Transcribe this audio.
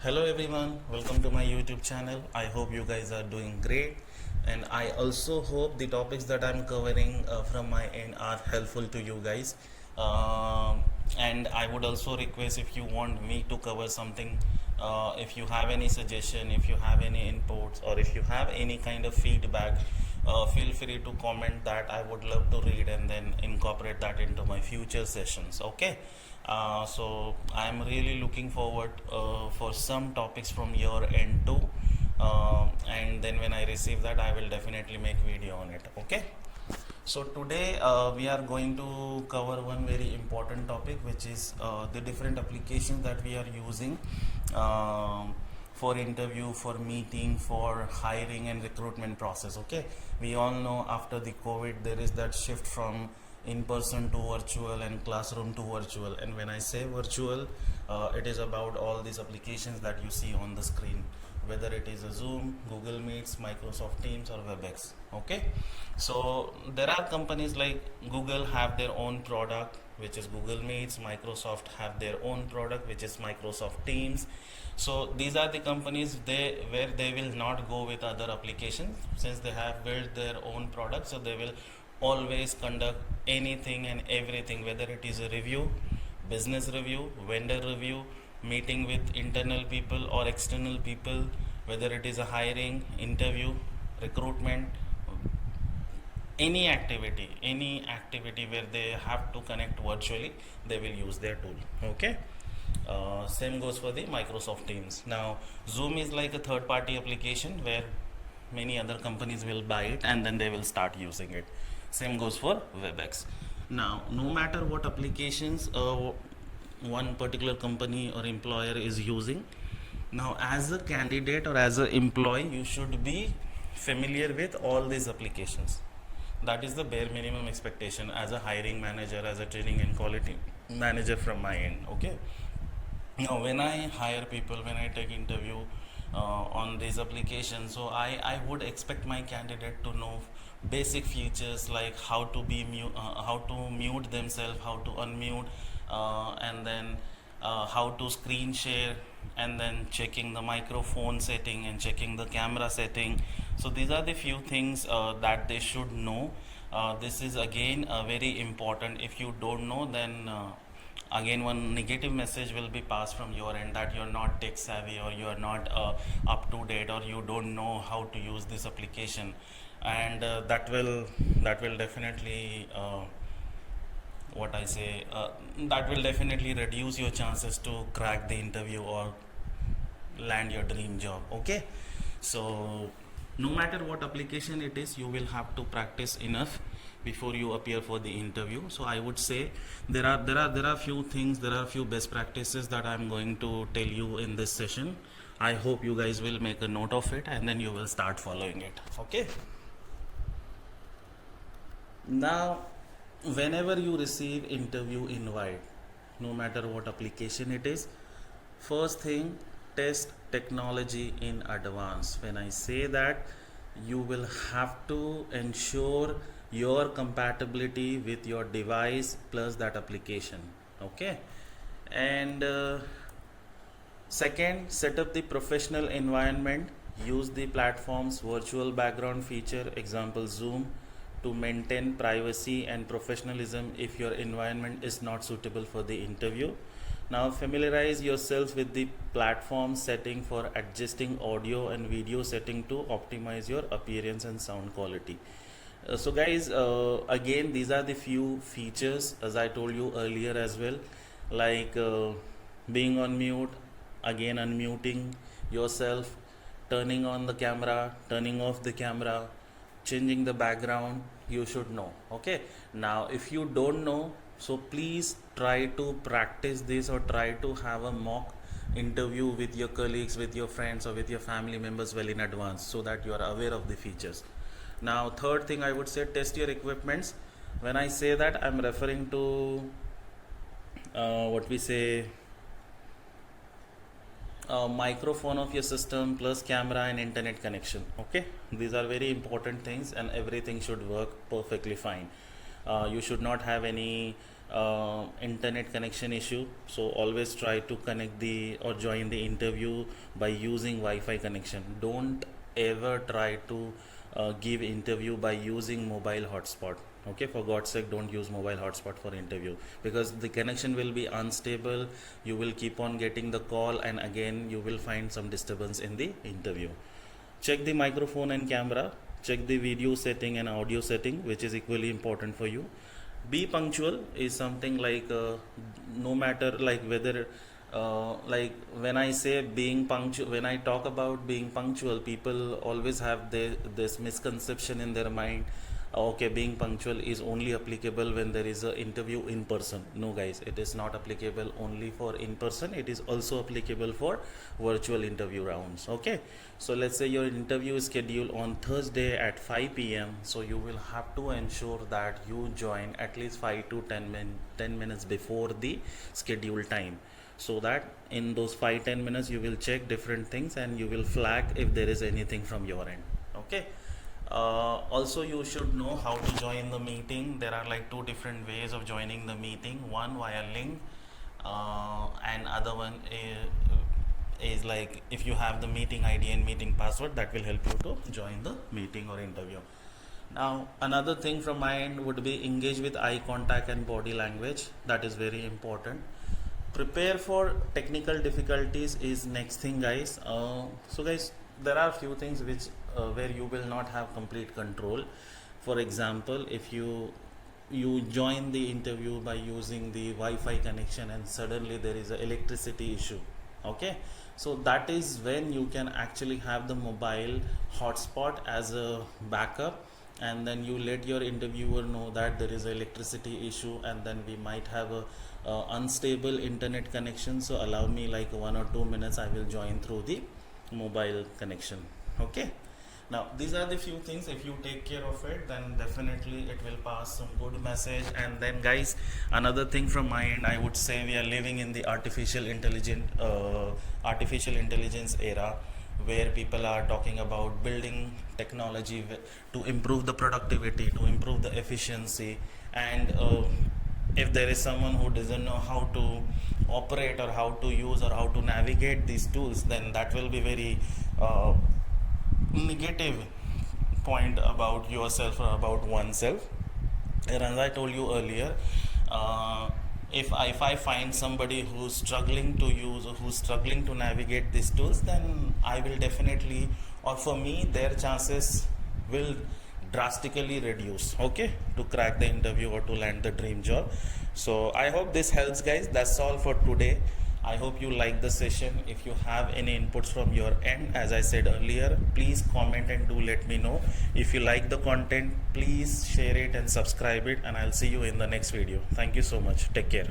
Hello everyone, welcome to my YouTube channel. I hope you guys are doing great, and I also hope the topics that I'm covering from my end are helpful to you guys. And I would also request, if you want me to cover something, if you have any suggestion, if you have any inputs, or if you have any kind of feedback, feel free to comment that. I would love to read and then incorporate that into my future sessions. Okay. So I'm really looking forward for some topics from your end too, and then when I receive that, I will definitely make video on it. Okay. So today we are going to cover one very important topic, which is the different applications that we are using for interview, for meeting, for hiring and recruitment process. Okay, we all know after the COVID there is that shift from in person to virtual and classroom to virtual. And when I say virtual, it is about all these applications that you see on the screen, whether it is a Zoom, Google Meets, Microsoft Teams, or Webex. Okay, so there are companies like Google have their own product, which is Google Meets. Microsoft have their own product, which is Microsoft Teams. So these are the companies where they will not go with other applications, since they have built their own product. So they will always conduct anything and everything, whether it is a review, business review, vendor review, meeting with internal people or external people, whether it is a hiring, interview, recruitment, any activity where they have to connect virtually, they will use their tool. Okay. Same goes for the Microsoft Teams. Now Zoom is like a third party application where many other companies will buy it and then they will start using it. Same goes for Webex. Now no matter what applications one particular company or employer is using, now as a candidate or as an employee, you should be familiar with all these applications. That is the bare minimum expectation as a hiring manager, as a training and quality manager from my end. Okay. Now when I hire people, when I take interview on these applications, so I would expect my candidate to know basic features like how to how to mute themselves, how to unmute, and then how to screen share, and then checking the microphone setting and checking the camera setting. So these are the few things that they should know. This is again very important. If you don't know, then again one negative message will be passed from your end that you're not tech savvy, or you are not up to date, or you don't know how to use this application. And that will definitely what I say that will definitely reduce your chances to crack the interview or land your dream job. Okay. So no matter what application it is, you will have to practice enough before you appear for the interview. So I would say there are few things, there are few best practices that I'm going to tell you in this session. I hope you guys will make a note of it and then you will start following it. Okay. Now whenever you receive interview invite, no matter what application it is, first thing, test technology in advance. When I say that, you will have to ensure your compatibility with your device plus that application. Okay. And second, set up the professional environment. Use the platform's virtual background feature, example Zoom, to maintain privacy and professionalism if your environment is not suitable for the interview. Now familiarize yourself with the platform setting for adjusting audio and video setting to optimize your appearance and sound quality. So guys, again these are the few features as I told you earlier as well, like being on mute, again unmuting yourself, turning on the camera, turning off the camera, changing the background, you should know. Okay. Now if you don't know, so please try to practice this, or try to have a mock interview with your colleagues, with your friends, or with your family members well in advance, so that you are aware of the features. Now third thing, I would say, test your equipments. When I say that, I'm referring to what we say microphone of your system plus camera and internet connection. Okay, these are very important things, and everything should work perfectly fine. You should not have any internet connection issue, so always try to connect the or join the interview by using Wi-Fi connection. Don't ever try to give interview by using mobile hotspot. Okay, for God's sake, don't use mobile hotspot for interview, because the connection will be unstable. You will keep on getting the call, and again you will find some disturbance in the interview. Check the microphone and camera, check the video setting and audio setting, which is equally important for you. Be punctual is something like no matter like whether like when I say being punctual, when I talk about being punctual, people always have this misconception in their mind. Okay, being punctual is only applicable when there is an interview in person. No guys, it is not applicable only for in person, it is also applicable for virtual interview rounds. Okay, so let's say your interview is scheduled on Thursday at 5 p.m, so you will have to ensure that you join at least 5 to 10 minutes before the scheduled time, so that in those 5-10 minutes you will check different things and you will flag if there is anything from your end. Okay, also you should know how to join the meeting. There are like two different ways of joining the meeting, one via link and other one is like if you have the meeting ID and meeting password, that will help you to join the meeting or interview. Now another thing from my end would be engage with eye contact and body language. That is very important. Prepare for technical difficulties is next thing, guys. So guys, there are few things which where you will not have complete control. For example, if you join the interview by using the Wi-Fi connection and suddenly there is an electricity issue. Okay, so that is when you can actually have the mobile hotspot as a backup, and then you let your interviewer know that there is an electricity issue and then we might have a unstable internet connection, so allow me like 1 or 2 minutes, I will join through the mobile connection. Okay, now these are the few things. If you take care of it, then definitely it will pass some good message. And then guys, another thing from my end, I would say we are living in the artificial intelligence era, where people are talking about building technology to improve the productivity, to improve the efficiency, and if there is someone who doesn't know how to operate or how to use or how to navigate these tools, then that will be very negative point about yourself or about oneself. And as I told you earlier, if I find somebody who's struggling to use or who's struggling to navigate these tools, then I will definitely, or for me, their chances will drastically reduce, okay, to crack the interview or to land the dream job. So I hope this helps, guys. That's all for today. I hope you like the session. If you have any inputs from your end, as I said earlier, please comment and do let me know. If you like the content, please share it and subscribe it, and I'll see you in the next video. Thank you so much. Take care.